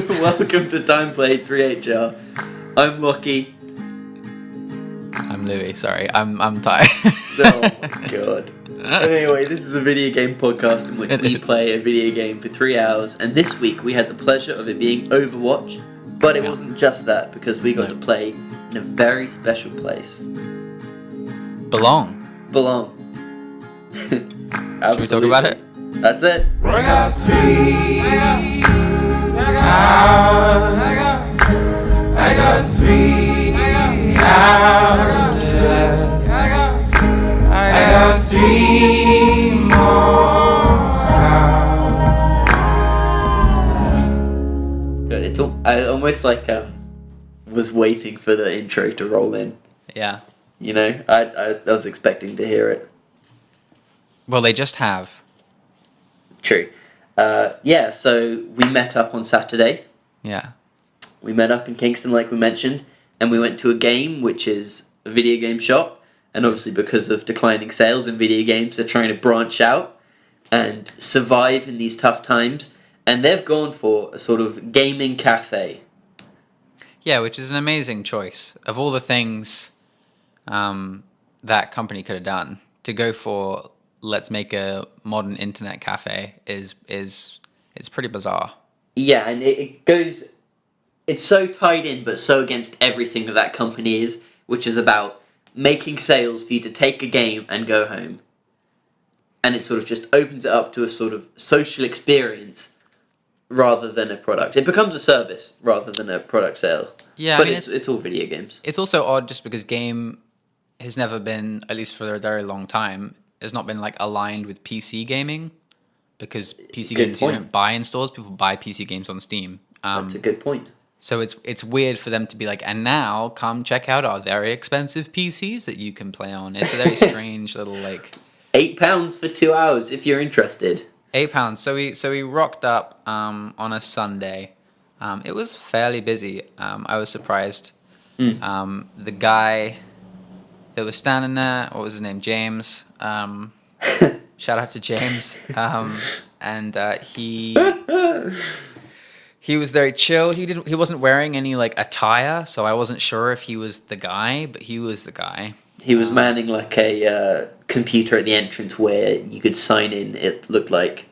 Welcome to Time Played 3HR. I'm Lockie. I'm Louis, sorry. I'm tired. Oh my god. Anyway, this is a video game podcast in which we play a video game for 3 hours, and this week we had the pleasure of it being Overwatch, but it wasn't just that, because we got to play in a very special place. Belong. Should we talk about it? That's it. I got three more. Good. I almost was waiting for the intro to roll in. Yeah. You know, I was expecting to hear it. Well, they just have. True. So we met up on Saturday. Yeah. We met up in Kingston, like we mentioned, and we went to a game, which is a video game shop. And obviously, because of declining sales in video games, they're trying to branch out and survive in these tough times. And they've gone for a sort of gaming cafe. Yeah, which is an amazing choice. Of all the things that company could have done, to go for let's make a modern internet cafe is pretty bizarre. Yeah, and it's so tied in, but so against everything that company is, which is about making sales for you to take a game and go home. And it sort of just opens it up to a sort of social experience rather than a product. It becomes a service rather than a product sale. Yeah, but it's all video games. It's also odd just because game has never been, at least for a very long time, has not been aligned with PC gaming, because PC games you don't buy in stores, people buy PC games on Steam. That's a good point. So it's weird for them to be and now come check out our very expensive PCs that you can play on. It's a very strange little £8 for 2 hours if you're interested. £8. So we rocked up on a Sunday. It was fairly busy. I was surprised. The guy that was standing there, what was his name? James. Shout out to James. And he was very chill. He wasn't wearing any attire, so I wasn't sure if he was the guy, but he was the guy. He was manning a computer at the entrance where you could sign in. It looked like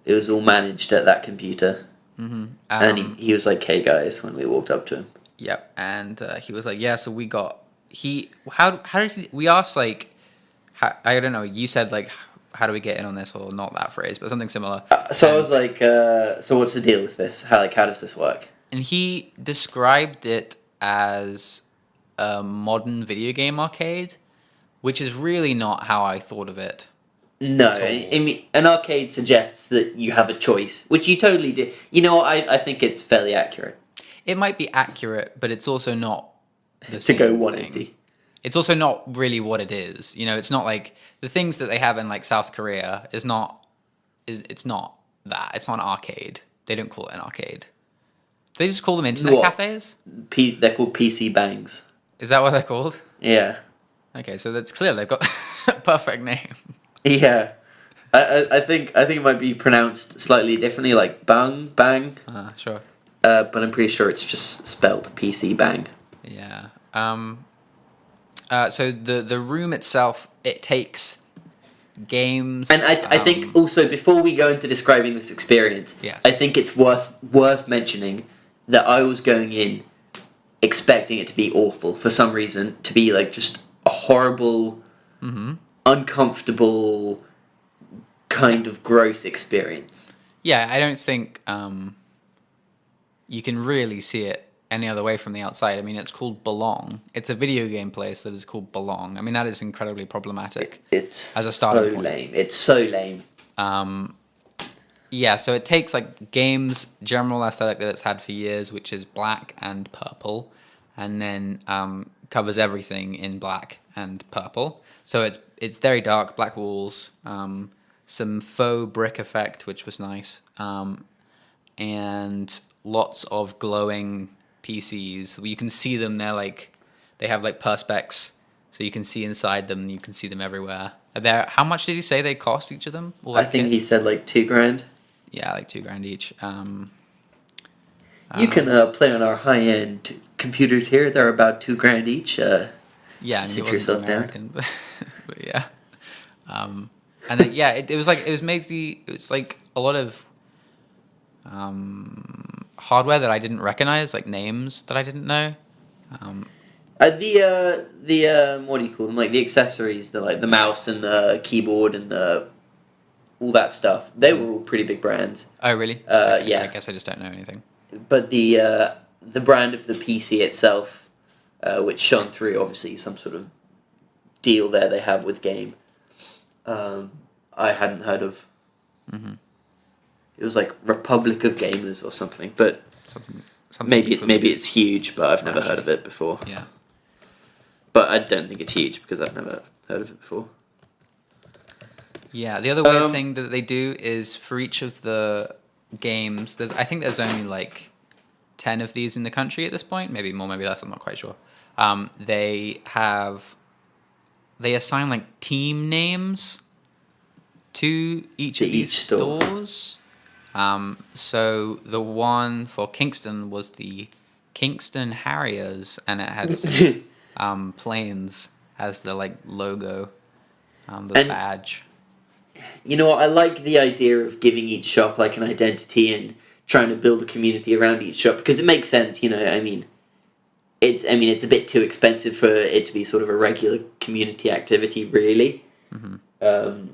it was all managed at that computer. Mm-hmm. And he was like, "Hey guys," when we walked up to him. Yep, and he was like, "Yeah." So we got how did he, we asked I don't know. You said how do we get in on this, or not that phrase, but something similar. So I was like, "So what's the deal with this? How does this work?" And he described it as a modern video game arcade, which is really not how I thought of it. No, I mean, an arcade suggests that you have a choice, which you totally do. You know what? I think it's fairly accurate. It might be accurate, but it's also not the to go same 180. thing. It's also not really what it is. You know, it's not the things that they have in South Korea it's not that. It's not an arcade. They don't call it an arcade. They just call them internet cafes? They're called PC bangs. Is that what they're called? Yeah. Okay, so that's clear. They've got a perfect name. Yeah. I think it might be pronounced slightly differently, like bang. Sure. But I'm pretty sure it's just spelled PC bang. Yeah. So the room itself, it takes games. And I think also, before we go into describing this experience, I think it's worth mentioning that I was going in expecting it to be awful for some reason, to be just a horrible, uncomfortable, kind of gross experience. Yeah, I don't think you can really see it any other way from the outside. I mean, it's called Belong. It's a video game place that is called Belong. I mean, that is incredibly problematic. It's as a starting so point. Lame. It's so lame. Yeah, so it takes games general aesthetic that it's had for years, which is black and purple, and then covers everything in black and purple. So it's very dark, black walls, some faux brick effect, which was nice, and lots of glowing PCs. You can see them. They have perspex, so you can see inside them. You can see them everywhere. How much did he say they cost, each of them? I think he said $2,000. Yeah, $2,000 each. You can play on our high-end computers here. They're about $2,000 each. Yeah, I mean, sit it wasn't yourself down. American, but yeah. And then, yeah, it was like it was like a lot of hardware that I didn't recognize, like names that I didn't know. The what do you call them? Like the accessories, the mouse and the keyboard and the all that stuff. They were all pretty big brands. Oh, really? Yeah. I guess I just don't know anything. But the brand of the PC itself, which shone through, obviously some sort of deal there they have with game. I hadn't heard of. Mm-hmm. It was like Republic of Gamers or something, but Something maybe equally it's huge, but I've never heard of it before. Yeah. But I don't think it's huge because I've never heard of it before. Yeah, the other weird thing that they do is for each of the games, I think there's only like 10 of these in the country at this point, maybe more, maybe less, I'm not quite sure. They assign like team names to each of these stores. So the one for Kingston was the Kingston Harriers, and it had planes as the like logo, the badge. You know what? I like the idea of giving each shop like an identity and trying to build a community around each shop because it makes sense. You know, it's a bit too expensive for it to be sort of a regular community activity, really. Mm-hmm.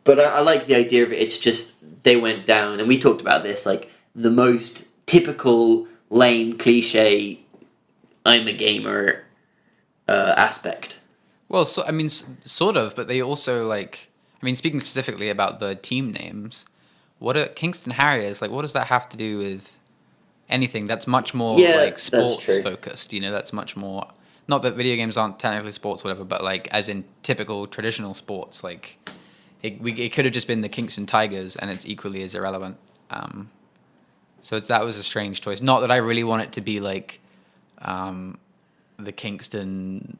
But I like the idea of it. It's just they went down, and we talked about this, like the most typical lame cliche I'm a gamer aspect. Well, so, I mean, sort of, but they also like. I mean, speaking specifically about the team names, what are Kingston Harriers like? What does that have to do with anything? That's much more like sports focused. You know, that's much more. Not that video games aren't technically sports, or whatever, but like as in typical traditional sports, like it could have just been the Kingston Tigers, and it's equally as irrelevant. So that was a strange choice. Not that I really want it to be like the Kingston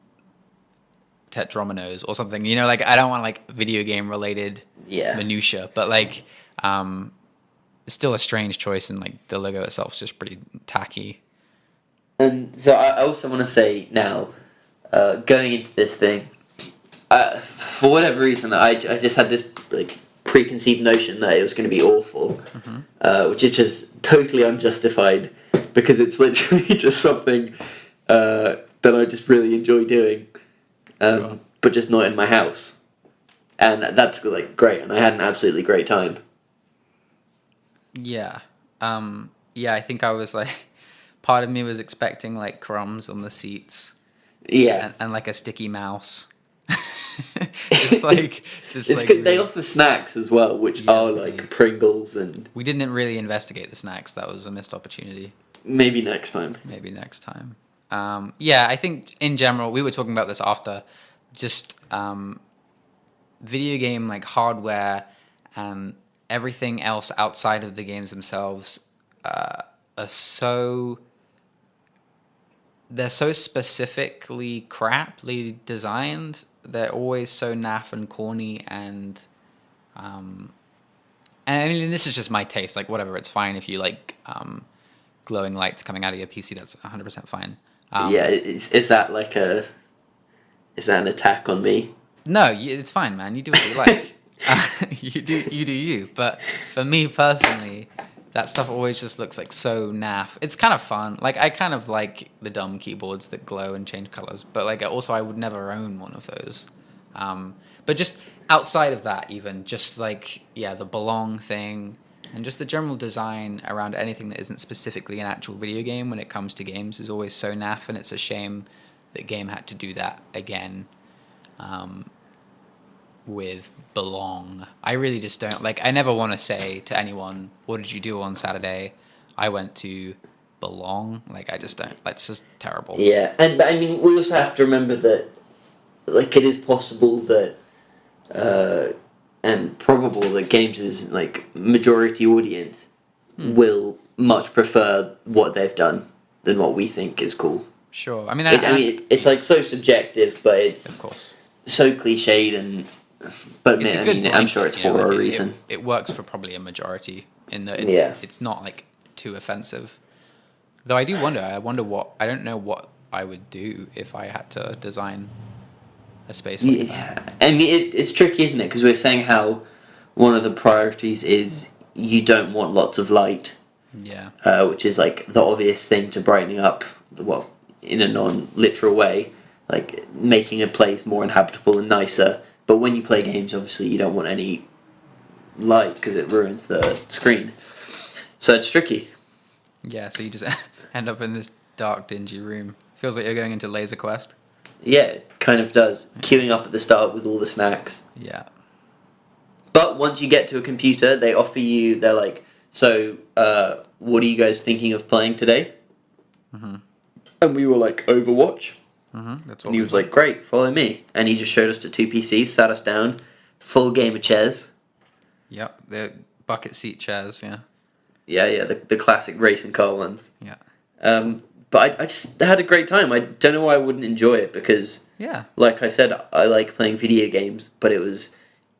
Tetrominos or something, you know, like I don't want like video game related minutia, but like it's still a strange choice, and like the logo itself is just pretty tacky. And so I also want to say now, going into this thing, for whatever reason, I just had this like preconceived notion that it was going to be awful, which is just totally unjustified because it's literally just something that I just really enjoy doing. But just not in my house, and that's like great, and I had an absolutely great time. Yeah, I think I was like, part of me was expecting like crumbs on the seats, and like a sticky mouse. It's like it's like good. They offer snacks as well, which are like Pringles, and we didn't really investigate the snacks. That was a missed opportunity. Maybe next time. I think in general, we were talking about this after, just video game like hardware and everything else outside of the games themselves they're so specifically craply designed. They're always so naff and corny, and I mean, this is just my taste. Like, whatever, it's fine if you like glowing lights coming out of your PC. That's 100% fine. Is that an attack on me? No, it's fine, man. You do what you like. You do you. But for me personally, that stuff always just looks like so naff. It's kind of fun. Like, I kind of like the dumb keyboards that glow and change colors. But like, also, I would never own one of those. But just outside of that, even just like the belong thing. And just the general design around anything that isn't specifically an actual video game when it comes to games is always so naff, and it's a shame that game had to do that again with belong. I really just don't, like, I never want to say to anyone, what did you do on Saturday? I went to belong. Like, I just don't, that's just terrible. Yeah, and I mean, we also have to remember that, like, it is possible that and probable that games' like majority audience will much prefer what they've done than what we think is cool. Sure. I mean, it's like so subjective, but it's of course so cliched, but I'm sure it's for a reason. It works for probably a majority in that it's not like too offensive. Though I wonder what, I don't know what I would do if I had to design a space like that. I mean, it's tricky, isn't it? Because we're saying how one of the priorities is you don't want lots of light, Yeah. which is like the obvious thing to brightening up, well, in a non-literal way, like making a place more inhabitable and nicer. But when you play games, obviously, you don't want any light because it ruins the screen. So it's tricky. Yeah, so you just end up in this dark, dingy room. Feels like you're going into Laser Quest. Yeah, it kind of does. Queuing up at the start with all the snacks. Yeah. But once you get to a computer, they offer you, they're like, so, what are you guys thinking of playing today? Mm-hmm. And we were like, Overwatch. Mm-hmm. That's what And he was like, great, follow me. And he just showed us the two PCs, sat us down, full game of chess. Yep, the bucket seat chairs, yeah. Yeah, the classic racing car ones. Yeah. But I just had a great time. I don't know why I wouldn't enjoy it because, Yeah. like I said, I like playing video games, but it was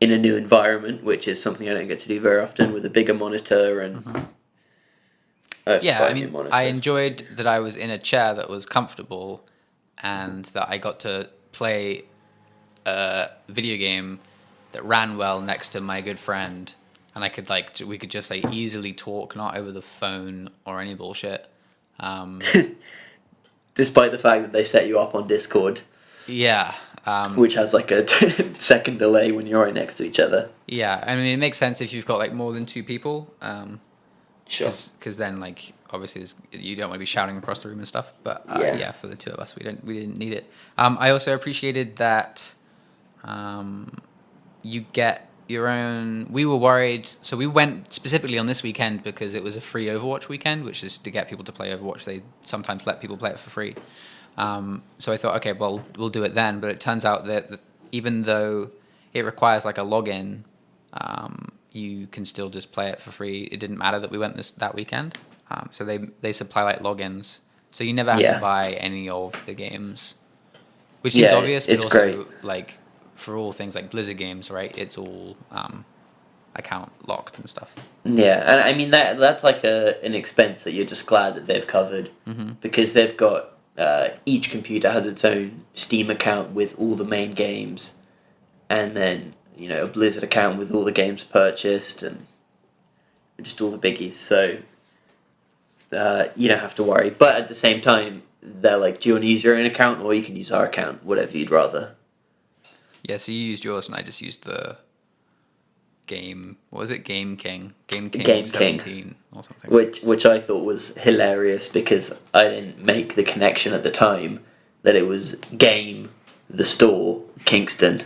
in a new environment, which is something I don't get to do very often, with a bigger monitor and... Mm-hmm. Yeah, I mean, I enjoyed that I was in a chair that was comfortable and that I got to play a video game that ran well next to my good friend, and I could we could just like easily talk, not over the phone or any bullshit. Despite the fact that they set you up on Discord, Yeah. which has like a second delay when you're right next to each other. Yeah, I mean, it makes sense if you've got like more than two people. Sure. Because then, like, obviously, you don't want to be shouting across the room and stuff. But yeah, for the two of us, we didn't need it. I also appreciated that you get your own. We were worried, so we went specifically on this weekend because it was a free Overwatch weekend, which is to get people to play Overwatch. They sometimes let people play it for free. So I thought, okay, well, we'll do it then. But it turns out that even though it requires like a login, you can still just play it for free. It didn't matter that we went that weekend. So they supply like logins, so you never have to buy any of the games, which seems obvious, but also great. Like for all things like Blizzard games, right? It's all account locked and stuff. Yeah, and I mean that's like an expense that you're just glad that they've covered, because they've got each computer has its own Steam account with all the main games, and then a Blizzard account with all the games purchased and just all the biggies. So you don't have to worry. But at the same time, they're like, do you want to use your own account or you can use our account, whatever you'd rather. Yeah, so you used yours and I just used the game. What was it? Game King 17 or something. Which I thought was hilarious because I didn't make the connection at the time that it was Game, the store, Kingston.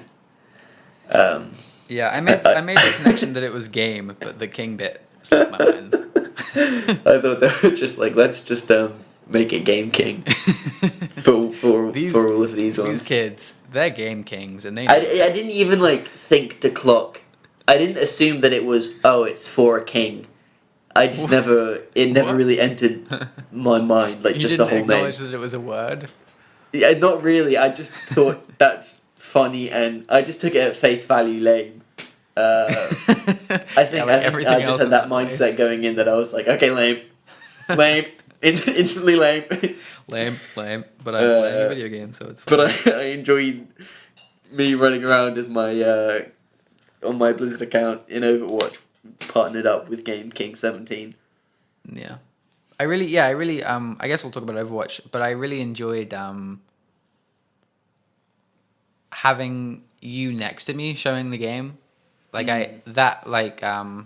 Yeah, I made the connection that it was game, but the king bit slipped my mind. I thought they were just like, let's just make it Game King for all of these ones. These kids, they're game kings, and I didn't even like think to clock. I didn't assume that it was it's for a king. I just never really entered my mind, like just the whole name. You didn't acknowledge that it was a word? Yeah, not really. I just thought that's funny, and I just took it at face value, lame. I think I just had that mindset going in that I was like, okay, lame, instantly lame. lame. But I'm playing a video game, so it's fun. But I enjoyed me running around as my on my Blizzard account in Overwatch, partnered up with Game King 17. Yeah. I really I guess we'll talk about Overwatch, but I really enjoyed having you next to me showing the game. Like because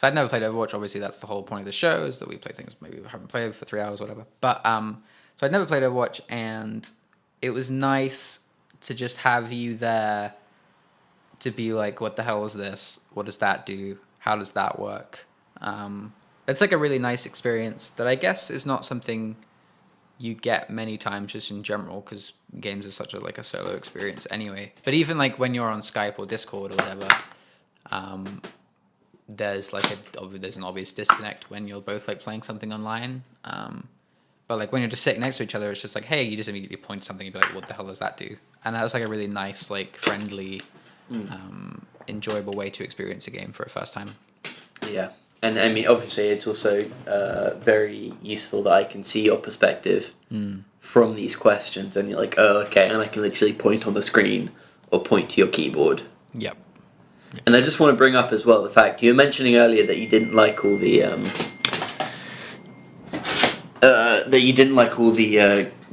I'd never played Overwatch. Obviously, that's the whole point of the show, is that we play things maybe we haven't played for 3 hours, whatever. But so I'd never played Overwatch, and it was nice to just have you there to be like, what the hell is this? What does that do? How does that work? It's like a really nice experience that I guess is not something you get many times just in general, because games are such a solo experience anyway. But even like when you're on Skype or Discord or whatever, there's an obvious disconnect when you're both like playing something online. But like when you're just sitting next to each other, it's just like, hey, you just immediately point to something and be like, what the hell does that do? And that was like a really nice, like friendly, enjoyable way to experience a game for a first time. Yeah. And I mean, obviously, it's also very useful that I can see your perspective from these questions, and you're like, oh, okay, and I can literally point on the screen or point to your keyboard. Yep. And I just want to bring up as well the fact you were mentioning earlier that you didn't like all the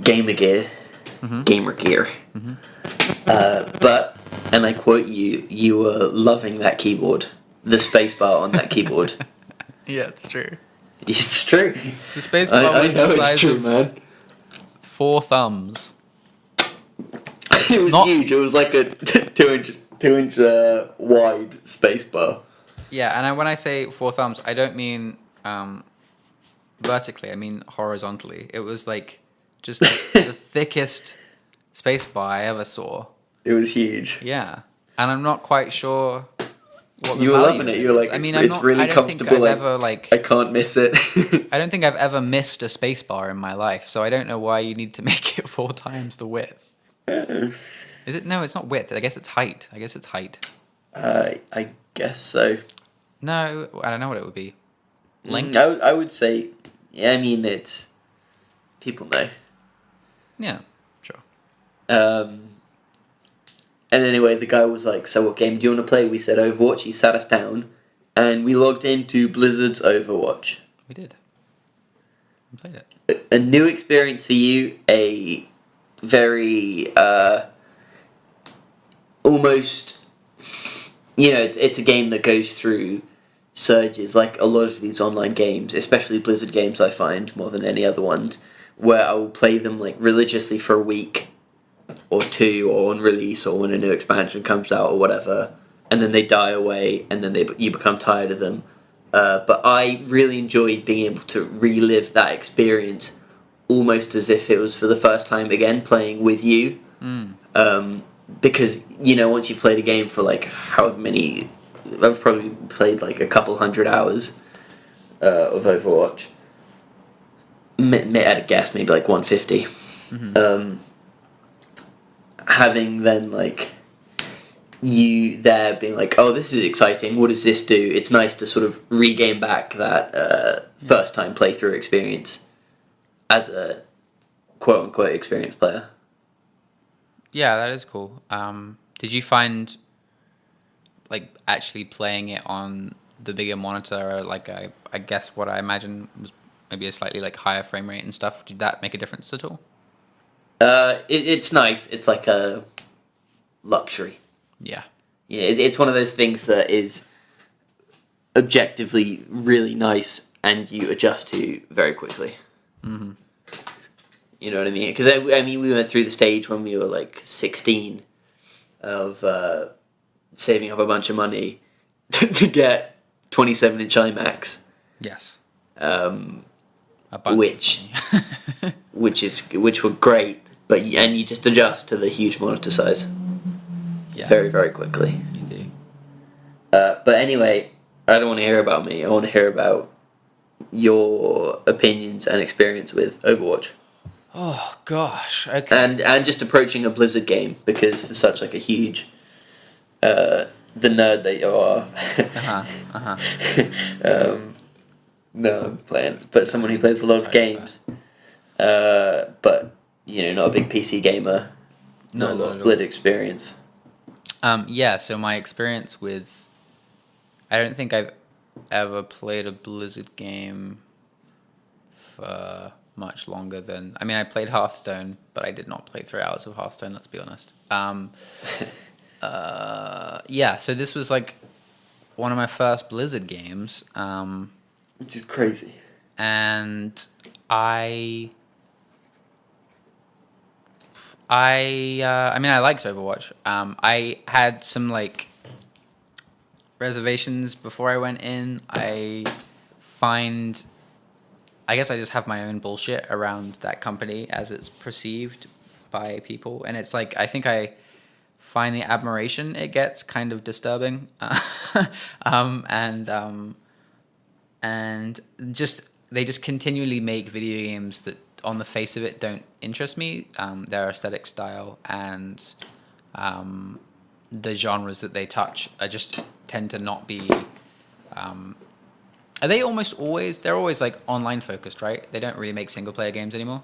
gamer gear, gamer gear. But, and I quote you, you were loving that keyboard, the spacebar on that keyboard. Yeah, it's true. It's true. The spacebar I was know the it's size true, of man. 4 thumbs. It was Not- huge. It was like a 2 inch wide spacebar. Yeah, and when I say 4 thumbs, I don't mean vertically. I mean horizontally. It was like just the thickest spacebar I ever saw. It was huge. Yeah, and I'm not quite sure what the You were value loving it. is. You were like, I mean, it's really I don't think comfortable. I've ever I can't miss it. I don't think I've ever missed a spacebar in my life, so I don't know why you need to make it 4 times the width. Is it? No, it's not width. I guess it's height. I guess so. No, I don't know what it would be. Length? I would say, yeah, I mean, it's... People know. Yeah, sure. And anyway, the guy was like, so what game do you want to play? We said Overwatch. He sat us down, and we logged into Blizzard's Overwatch. We did. We played it. A new experience for you, a very, almost, you know, it's a game that goes through surges, like a lot of these online games, especially Blizzard games, I find, more than any other ones, where I will play them, like, religiously for a week or 2, or on release, or when a new expansion comes out, or whatever, and then they die away, and then you become tired of them. But I really enjoyed being able to relive that experience almost as if it was for the first time again, playing with you. Because, you know, once you've played a game for like however many... I've probably played like a couple hundred hours of Overwatch. At a guess, maybe like 150. Having then like... you there being like, oh, this is exciting, what does this do? It's nice to sort of regain back that first time playthrough experience as a quote-unquote experienced player. Yeah, that is cool. Did you find, like, actually playing it on the bigger monitor, or like I guess what I imagine was maybe a slightly like higher frame rate and stuff, did that make a difference at all? It's nice. It's like a luxury. Yeah. Yeah, it's one of those things that is objectively really nice and you adjust to very quickly. You know what I mean? Because I mean, we went through the stage when we were like 16 of saving up a bunch of money to get 27-inch iMacs. Yes. A bunch. Which were great, but you just adjust to the huge monitor size. Yeah. Very, very quickly. You do. But anyway, I don't want to hear about me. I want to hear about your opinions and experience with Overwatch. Oh gosh. Okay. And just approaching a Blizzard game, because for such like a huge the nerd that you are. No, I'm playing, but someone who plays a lot of games. But you know, not a big PC gamer. Not a lot of Blizzard experience. Yeah, so my experience with... I don't think I've ever played a Blizzard game for much longer than... I mean, I played Hearthstone, but I did not play 3 hours of Hearthstone, let's be honest. Yeah, so this was like one of my first Blizzard games. Which is crazy. And I mean, I liked Overwatch. I had some like reservations before I went in. I guess I just have my own bullshit around that company as it's perceived by people, and it's like I think I find the admiration it gets kind of disturbing, and just they just continually make video games that on the face of it don't interest me. Their aesthetic style and the genres that they touch just tend to not be Are they almost always? They're always like online focused, right? They don't really make single player games anymore.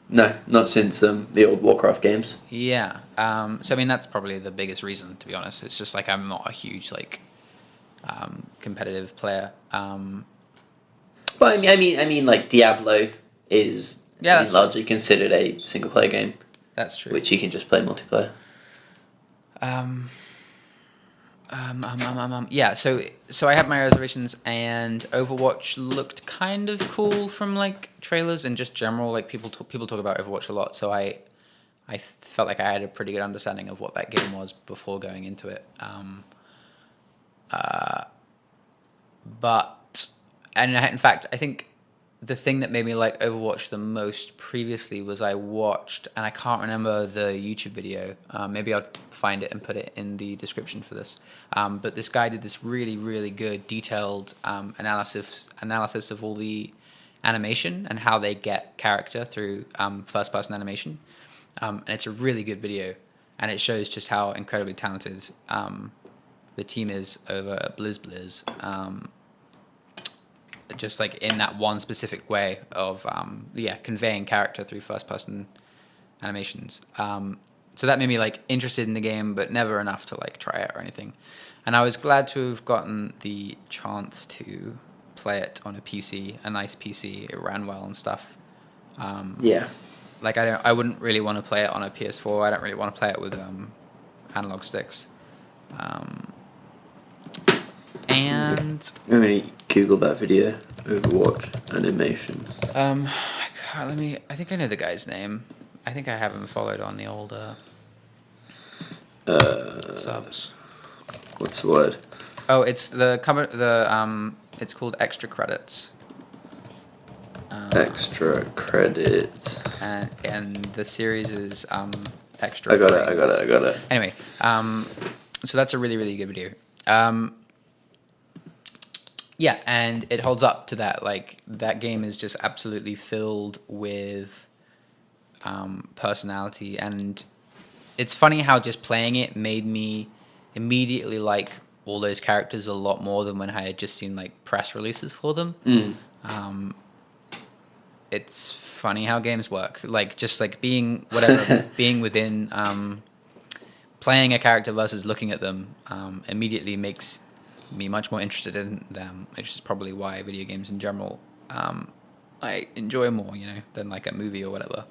No, not since the old Warcraft games. Yeah. So I mean, that's probably the biggest reason, to be honest. It's just like I'm not a huge like competitive player. But I mean, like Diablo is That's largely considered a single player game, That's true. which you can just play multiplayer. Yeah. So I had my reservations, and Overwatch looked kind of cool from like trailers and just general like people talk about Overwatch a lot. So I felt like I had a pretty good understanding of what that game was before going into it. But in fact, I think the thing that made me like Overwatch the most previously was I watched, and I can't remember the YouTube video. Maybe I'll find it and put it in the description for this. But this guy did this really, really good, detailed analysis of all the animation and how they get character through first-person animation. And it's a really good video, and it shows just how incredibly talented the team is over at Blizz. Just like in that one specific way of conveying character through first person animations. So that made me like interested in the game, but never enough to like try it or anything. And I was glad to have gotten the chance to play it on a PC, a nice PC. It ran well and stuff. Yeah. Like I wouldn't really want to play it on a PS4. I don't really want to play it with analog sticks. And I'm gonna Google that video. Overwatch animations. I think I know the guy's name. I think I have him followed on the old subs. What's the word? Oh, it's it's called Extra Credits. Extra credit. And the series is Extra. I got it. Anyway, so that's a really, really good video. Yeah, and it holds up to that. Like, that game is just absolutely filled with personality. And it's funny how just playing it made me immediately like all those characters a lot more than when I had just seen, like, press releases for them. It's funny how games work. Like, just, like, being within... playing a character versus looking at them immediately makes me much more interested in them, which is probably why video games in general I enjoy more, than like a movie or whatever.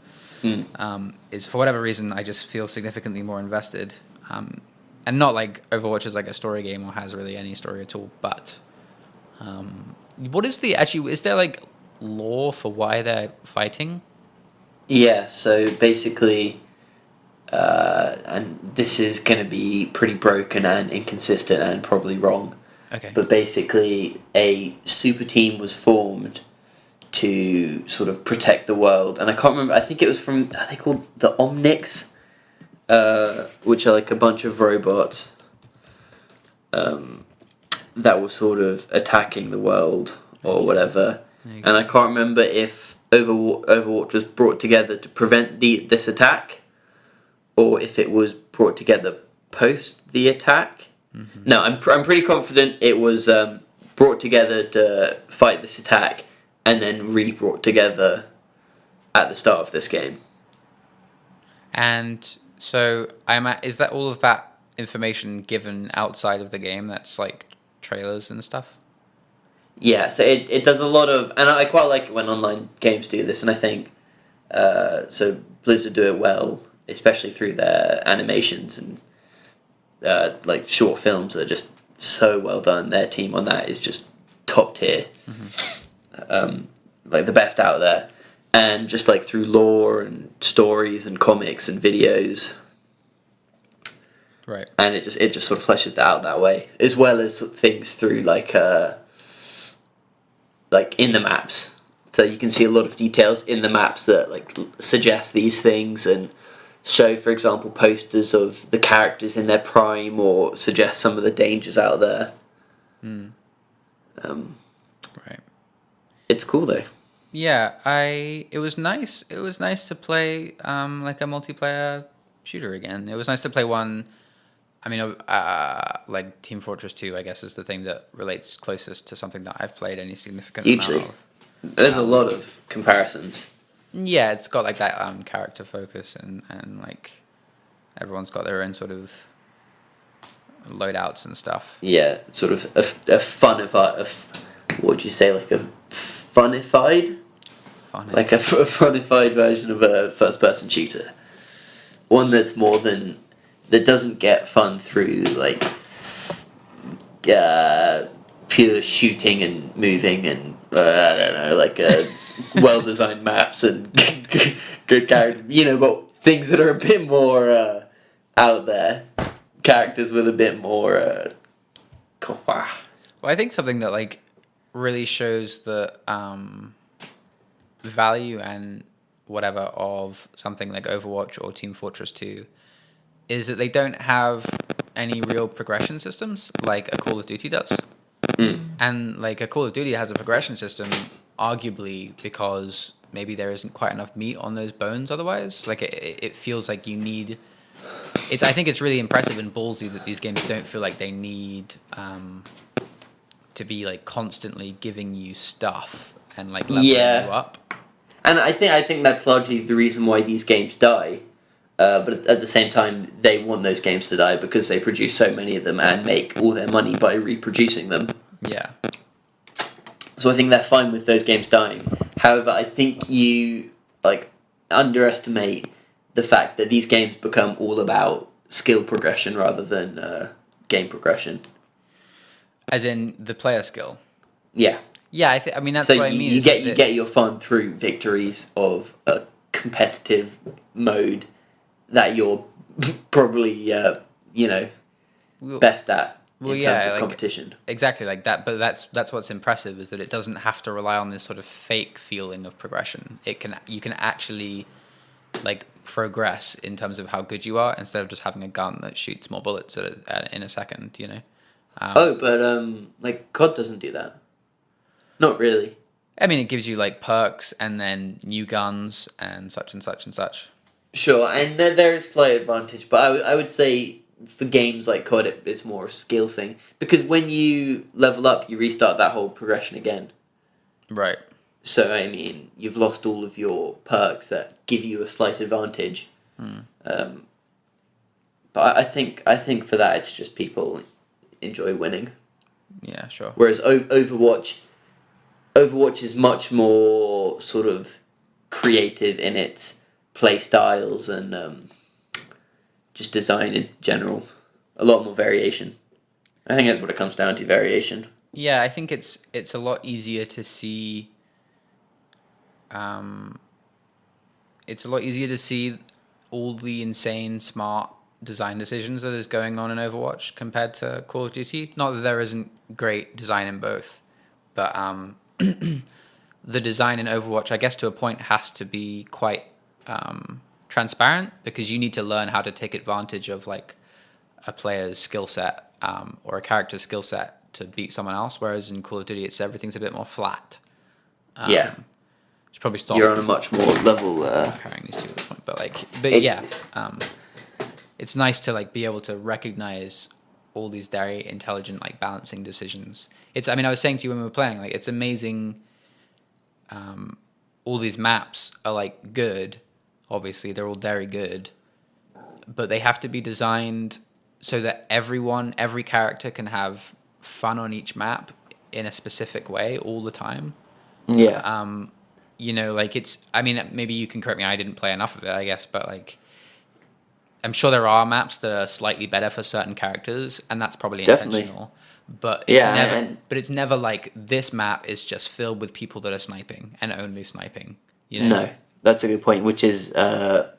Is for whatever reason I just feel significantly more invested, and not like Overwatch is like a story game or has really any story at all. But what is is there like lore for why they're fighting? Yeah. So basically. And this is going to be pretty broken and inconsistent and probably wrong. Okay. But basically, a super team was formed to sort of protect the world. And I can't remember, I think it was from, are they called the Omnics? Which are like a bunch of robots that were sort of attacking the world or whatever. And I can't remember if Overwatch was brought together to prevent this attack, or if it was brought together post the attack. No, I'm pretty confident it was brought together to fight this attack, and then re-brought together at the start of this game. And so is that all of that information given outside of the game? That's like trailers and stuff? Yeah, so it does a lot of... And I quite like it when online games do this, and I think... so Blizzard do it well, especially through their animations and like short films that are just so well done. Their team on that is just top tier. Like the best out there. And just like through lore and stories and comics and videos. Right. And it just sort of fleshes it out that way. As well as things through like in the maps. So you can see a lot of details in the maps that like suggest these things and show, for example, posters of the characters in their prime or suggest some of the dangers out there. Right. It's cool though. Yeah, it was nice. It was nice to play like a multiplayer shooter again. It was nice to play one I mean, like Team Fortress 2, I guess, is the thing that relates closest to something that I've played any significant Hugely. amount of. There's a lot of comparisons. Yeah, it's got like that character focus and like everyone's got their own sort of loadouts and stuff. Yeah, sort of a funified, what would you say, like a funified? Funny. Like a funified version of a first-person shooter. One that's more than... that doesn't get fun through, like, pure shooting and moving and, I don't know, like, well-designed maps and good characters. You know, but things that are a bit more out there. Characters with a bit more... Well, I think something that, like, really shows the value and whatever of something like Overwatch or Team Fortress 2 is that they don't have any real progression systems like a Call of Duty does. And like a Call of Duty has a progression system arguably because maybe there isn't quite enough meat on those bones otherwise. Like it feels like you need... I think it's really impressive and ballsy that these games don't feel like they need to be like constantly giving you stuff and like leveling you up. And I think that's largely the reason why these games die. But at the same time, they want those games to die because they produce so many of them and make all their money by reproducing them. Yeah. So I think they're fine with those games dying. However, I think you like underestimate the fact that these games become all about skill progression rather than game progression. As in the player skill. Yeah. Yeah, I mean that's so what I mean. You get your fun through victories of a competitive mode that you're probably best at in terms of competition. Exactly like that, but that's what's impressive is that it doesn't have to rely on this sort of fake feeling of progression. You can actually like progress in terms of how good you are instead of just having a gun that shoots more bullets in a second, you know. But like COD doesn't do that. Not really. I mean, it gives you like perks and then new guns and such and such and such. Sure, and there is slight advantage, but I would say for games like COD, it's more a skill thing because when you level up, you restart that whole progression again. Right. So I mean, you've lost all of your perks that give you a slight advantage. But I think for that, it's just people enjoy winning. Yeah, sure. Whereas Overwatch is much more sort of creative in its play styles and just design in general. A lot more variation. I think that's what it comes down to, variation. Yeah, I think it's a lot easier to see. It's a lot easier to see all the insane smart design decisions that is going on in Overwatch compared to Call of Duty. Not that there isn't great design in both, but the design in Overwatch, I guess to a point, has to be quite transparent because you need to learn how to take advantage of like a player's skill set or a character's skill set to beat someone else. Whereas in Call of Duty, everything's a bit more flat. Yeah. Should probably stop. You're on a much more level. Comparing these two at this point, it's nice to like be able to recognize all these very intelligent like balancing decisions. I was saying to you when we were playing, like it's amazing. All these maps are like good. Obviously, they're all very good, but they have to be designed so that every character can have fun on each map in a specific way all the time. Yeah. Like it's. I mean, maybe you can correct me. I didn't play enough of it, I guess, but like, I'm sure there are maps that are slightly better for certain characters, and that's probably intentional. But it's never like this map is just filled with people that are sniping and only sniping. You know? No, that's a good point. Which is like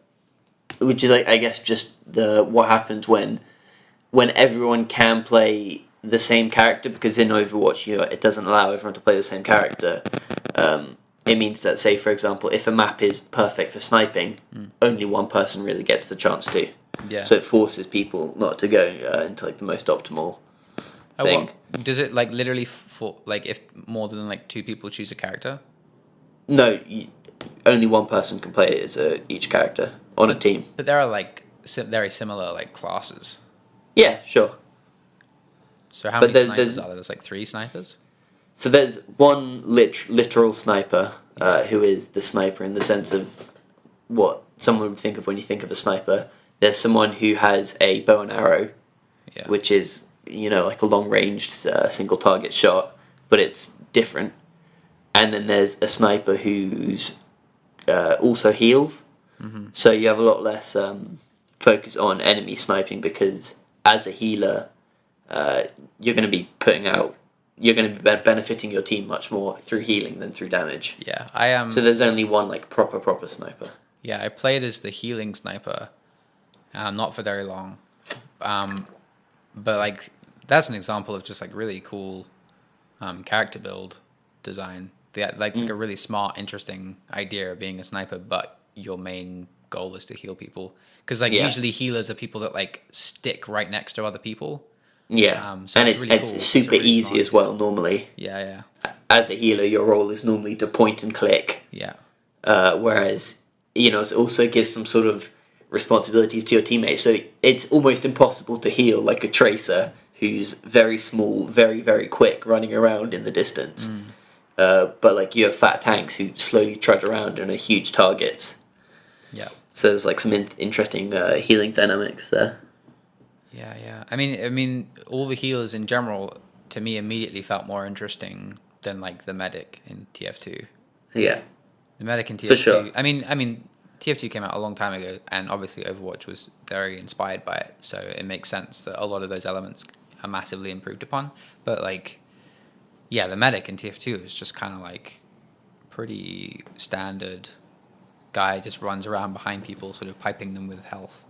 I guess just what happens when everyone can play the same character, because in Overwatch it doesn't allow everyone to play the same character. It means that, say for example, if a map is perfect for sniping, only one person really gets the chance to. Yeah. So it forces people not to go into like the most optimal thing. Does it like literally if more than like two people choose a character? No, only one person can play it as each character on a team. But there are like very similar like classes. Yeah, sure. So how But many snipers there's are there? There's like 3 snipers? so there's one literal sniper Yeah. who is the sniper in the sense of what someone would think of when you think of a sniper. There's someone who has a bow and arrow, Yeah. which is like a long ranged single target shot, but it's different. And then there's a sniper who's also heals. Mm-hmm. So you have a lot less focus on enemy sniping because as a healer, you're going to be benefiting your team much more through healing than through damage. Yeah, I am. So there's only one like proper sniper. Yeah, I played as the healing sniper, not for very long, but like that's an example of just like really cool character build design. It's like a really smart, interesting idea of being a sniper, but your main goal is to heal people. Because like usually healers are people that like stick right next to other people. Yeah, So and it's really cool. it's It's a super really easy smart as well normally. Yeah. As a healer, your role is normally to point and click. Yeah. Whereas, it also gives some sort of responsibilities to your teammates. So it's almost impossible to heal like a tracer who's very small, very, very quick, running around in the distance. But like you have fat tanks who slowly trudge around and are huge targets. Yeah. So there's like some interesting healing dynamics there. Yeah. I mean, all the healers in general, to me, immediately felt more interesting than like the medic in TF2. Yeah. The medic in TF2. For sure. I mean, TF2 came out a long time ago, and obviously Overwatch was very inspired by it, so it makes sense that a lot of those elements are massively improved upon. But like, yeah, the medic in TF2 is just kind of like pretty standard guy, just runs around behind people, sort of piping them with health.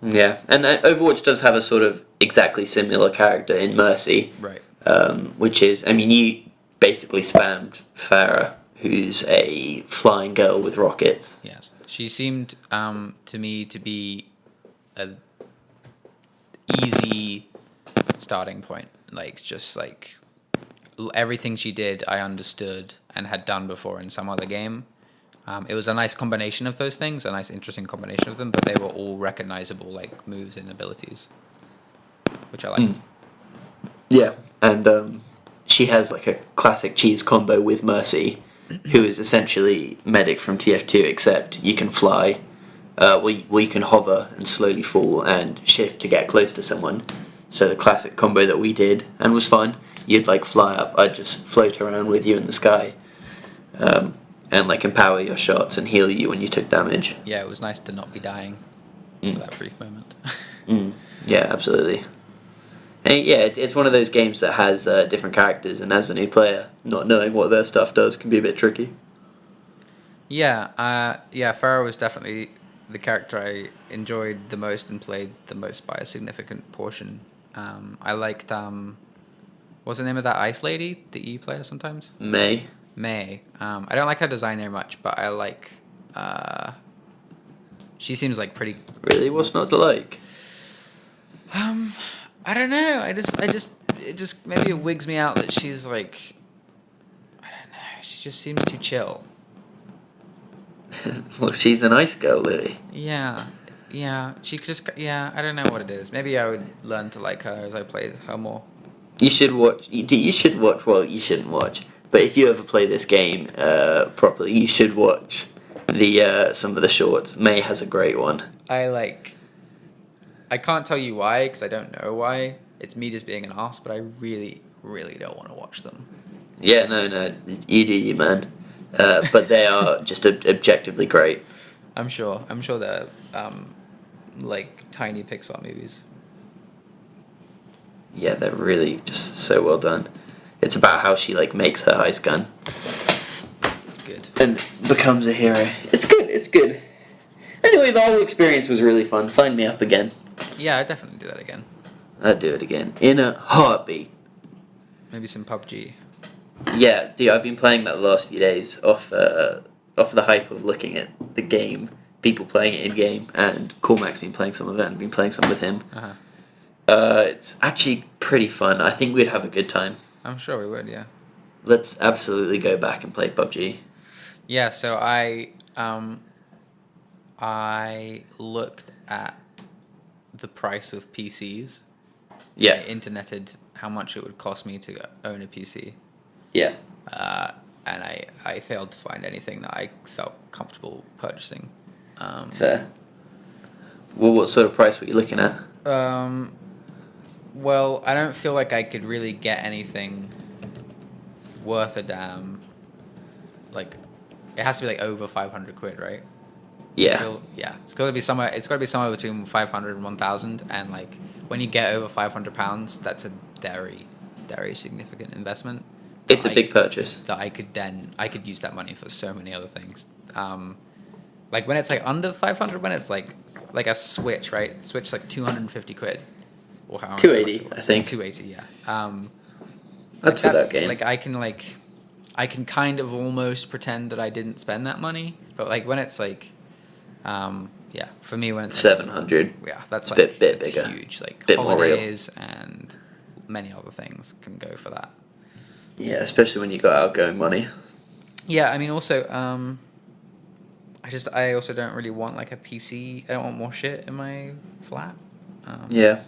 Yeah, and Overwatch does have a sort of exactly similar character in Mercy. Right. Which is, you basically spammed Pharrah, who's a flying girl with rockets. Yes. She seemed to me to be a easy starting point. Like, just like everything she did, I understood and had done before in some other game. It was a nice combination of those things, a nice interesting combination of them, but they were all recognizable like moves and abilities, which I liked. Yeah, and she has like a classic cheese combo with Mercy, who is essentially Medic from TF2, except you can fly, you can hover and slowly fall and shift to get close to someone. So the classic combo that we did, and was fun, you'd like fly up, I'd just float around with you in the sky. And like empower your shots and heal you when you took damage. Yeah, it was nice to not be dying for that brief moment. Yeah, absolutely. And yeah, it's one of those games that has different characters, and as a new player, not knowing what their stuff does can be a bit tricky. Yeah, Pharrah was definitely the character I enjoyed the most and played the most by a significant portion. I liked, what's the name of that ice lady that you play as sometimes? May. I don't like her design very much, but I like, she seems like pretty... Really? What's not to like? I don't know. It just maybe it wigs me out that she's like, I don't know. She just seems too chill. Well, she's a nice girl, Louis. Yeah. She just, I don't know what it is. Maybe I would learn to like her as I played her more. You should watch. Well, you shouldn't watch. But if you ever play this game properly, you should watch some of the shorts. May has a great one. I can't tell you why, because I don't know why. It's me just being an ass, but I really, really don't want to watch them. Yeah, no, you do you, man. But they are just objectively great. I'm sure they're like tiny Pixar movies. Yeah, they're really just so well done. It's about how she like makes her ice gun. Good. And becomes a hero. It's good. Anyway, the whole experience was really fun. Sign me up again. Yeah, I'd definitely do that again. I'd do it again. In a heartbeat. Maybe some PUBG. Yeah, dude, I've been playing that the last few days off the hype of looking at the game, people playing it in-game, and Cormac's been playing some of it, and I've been playing some with him. Uh-huh. It's actually pretty fun. I think we'd have a good time. I'm sure we would, yeah. Let's absolutely go back and play PUBG. Yeah, so I looked at the price of PCs Yeah. I interneted how much it would cost me to own a PC. Yeah. And I failed to find anything that I felt comfortable purchasing. Fair. Well, what sort of price were you looking at? Well, I don't feel like I could really get anything worth a damn. Like, it has to be like over 500 quid, right? Yeah. Yeah. It's got to be somewhere. It's got to be somewhere between 500 and 1,000. And like, when you get over 500 pounds, that's a very, very significant investment. It's a big purchase. That I could use that money for so many other things. Like when it's like under 500, when it's like a Switch, right? Switch like 250 quid. Or how 280, I think. 280, yeah. That's for that game. Like I can kind of almost pretend that I didn't spend that money, but like when it's like, yeah, for me when it's 700. Yeah, that's like bit it's bigger. huge. Like Bit more real. holidays and many other things can go for that. Yeah, especially when you got outgoing money. Yeah, I mean also, I also don't really want like a PC. I don't want more shit in my flat. Yeah.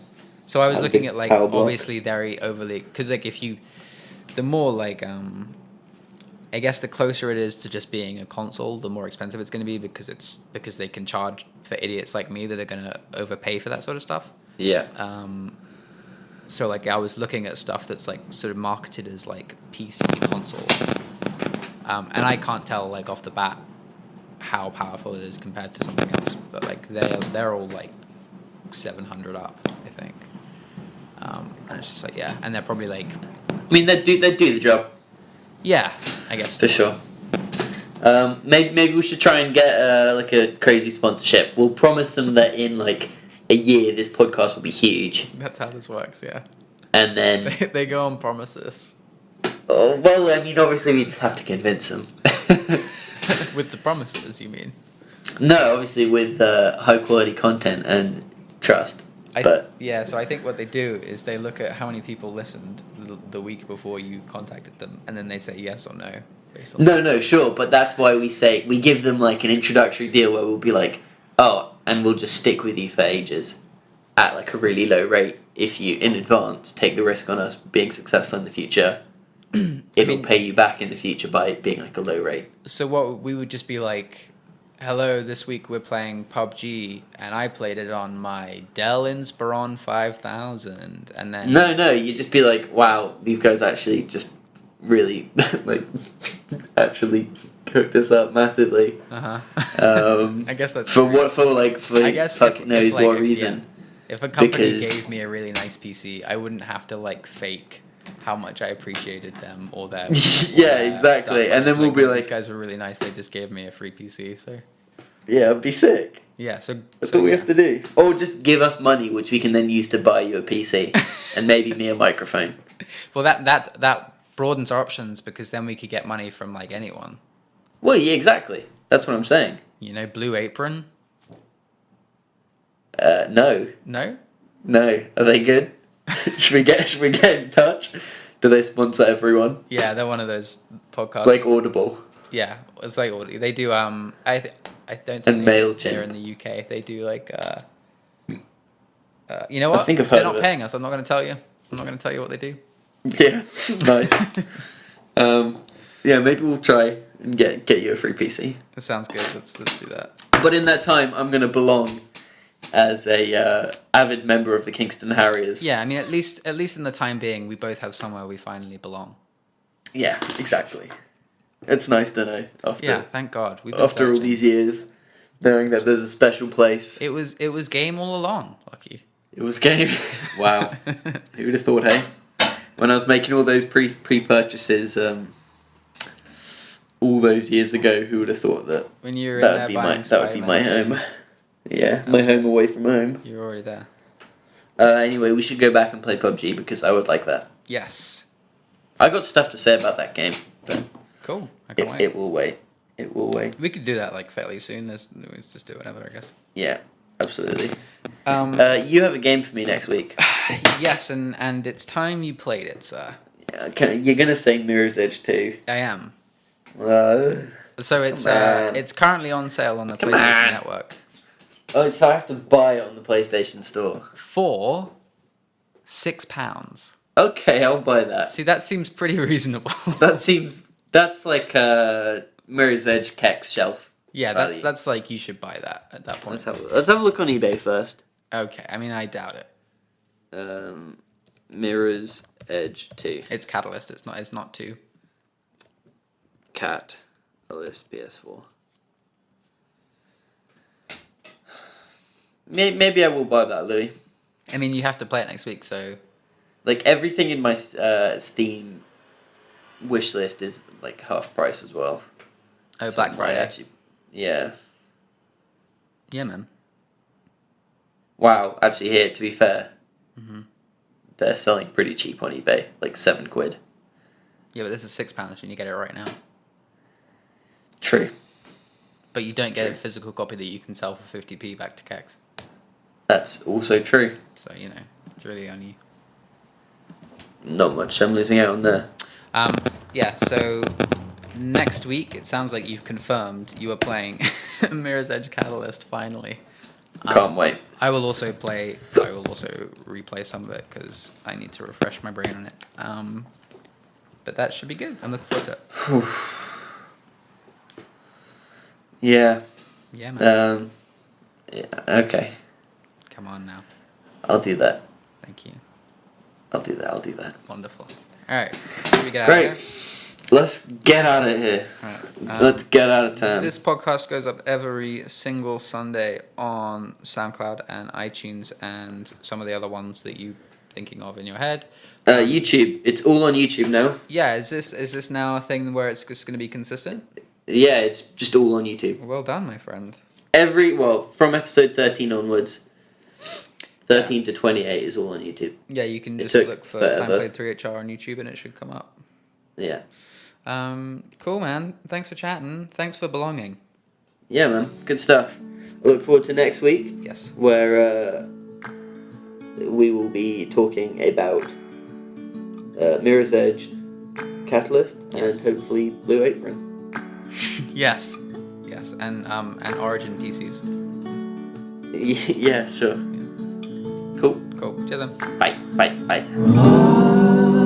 So I was Have a looking big at like power block. obviously very overly, because like the more like I guess the closer it is to just being a console, the more expensive it's going to be because they can charge for idiots like me that are going to overpay for that sort of stuff. Yeah. So like I was looking at stuff that's like sort of marketed as like PC consoles, and I can't tell like off the bat how powerful it is compared to something else. But like they're all like 700 up, I think. And it's just like yeah, and they're probably like. I mean, they do the job. Yeah, I guess For sure. Maybe we should try and get like a crazy sponsorship. We'll promise them that in like a year this podcast will be huge, That's how this works, yeah. and then They go on promises. oh, well, I mean, obviously we just have to convince them. With the promises, you mean? No, obviously with high quality content and trust. So I think what they do is they look at how many people listened the week before you contacted them, and then they say yes or no based on No, sure, but that's why we give them like an introductory deal where we'll be like, oh, and we'll just stick with you for ages at like a really low rate if you in advance take the risk on us being successful in the future. It'll pay you back in the future by being like a low rate. So what we would just be like, hello, this week we're playing PUBG, and I played it on my Dell Inspiron 5000, and then No, you'd just be like, wow, these guys actually just really like actually cooked us up massively. I guess that's for true. what for I guess fuck knows like, what reason. If a company Because- gave me a really nice PC, I wouldn't have to like fake how much I appreciated them or their Yeah, exactly. stuff. And then we'll be like, these guys were really nice. They just gave me a free PC, so yeah, it'd be sick. yeah. So That's so, what we yeah. have to do. Or just give us money, which we can then use to buy you a PC and maybe me a microphone. Well, that broadens our options because then we could get money from like anyone. Well, yeah, exactly. That's what I'm saying. You know, Blue Apron. No. No. Are they good? should we get in touch? Do they sponsor everyone? Yeah, they're one of those podcasts. Like Audible. Yeah, it's like they do. I don't think And MailChimp. they're in the UK. They do like. You know what? I think I've They're heard not of it. paying us. I'm not going to tell you. I'm not going to tell you what they do. Yeah, nice. Yeah, maybe we'll try and get you a free PC. That sounds good. Let's do that. But in that time, I'm gonna belong as a avid member of the Kingston Harriers. Yeah, I mean, at least in the time being, we both have somewhere we finally belong. Yeah, exactly. It's nice to know after Yeah, thank God. We've been after all searching. these years, knowing that there's a special place. It was game all along, Lucky. It was game. Wow, who would have thought? Hey, when I was making all those pre-purchases, all those years ago, who would have thought that When you were in that there would be buying my Spider-Man home? Yeah, my home away from home. You were already there. Anyway, we should go back and play PUBG because I would like that. Yes. I got stuff to say about that game, but Cool. I can't wait. it will wait. It will wait. We could do that like fairly soon. Let's just do whatever, I guess. Yeah, absolutely. Um, You have a game for me next week. yes, and it's time you played it, sir. Yeah, okay, you're gonna say Mirror's Edge 2. I am. Uh, So it's Come on. it's currently on sale on the Come PlayStation on. Network oh, so I have to buy it on the PlayStation Store. for £6. Okay, I'll buy that. See, that seems pretty reasonable. That's like Mirror's Edge Kex shelf. Yeah, value. that's like you should buy that at that point. Let's have a look on eBay first. Okay, I mean I doubt it. Mirror's Edge 2. It's Catalyst. It's not 2. Catalyst PS4. Maybe I will buy that, Louis. I mean, you have to play it next week, so Like everything in my Steam wish list is like half price as well. oh, So Black I might Friday. actually, yeah. Yeah, man. Wow. Actually, here to be fair, they're selling pretty cheap on eBay, like £7. Yeah, but this is £6 and you get it right now. True. But you don't get True. a physical copy that you can sell for 50p back to Kex. That's also true. So, you know, it's really on you. Not much I'm losing out on there. Yeah, so next week, it sounds like you've confirmed you are playing Mirror's Edge Catalyst finally. Can't wait. I will also replay some of it because I need to refresh my brain on it. But that should be good. I'm looking forward to it. Yeah. Yeah, man. Yeah. Okay. Come on now. I'll do that. Thank you. I'll do that. Wonderful. All right. Should we get out of Great. here? Let's get out of here. All right. Let's get out of town. This podcast goes up every single Sunday on SoundCloud and iTunes and some of the other ones that you're thinking of in your head. YouTube. It's all on YouTube now. Yeah, is this now a thing where it's just going to be consistent? Yeah, it's just all on YouTube. Well done, my friend. From episode 13 onwards, 13 to 28 is all on YouTube. Yeah, you can just took look for forever. Time Played 3HR on YouTube and it should come up. Yeah. Cool, man. Thanks for chatting. Thanks for belonging. Yeah, man. Good stuff. I look forward to next week, Yes. where we will be talking about Mirror's Edge, Catalyst, Yes. and hopefully Blue Apron. Yes. Yes. And Origin PCs. Yeah, sure. Cool. Cool. Cheers then. Bye. Oh.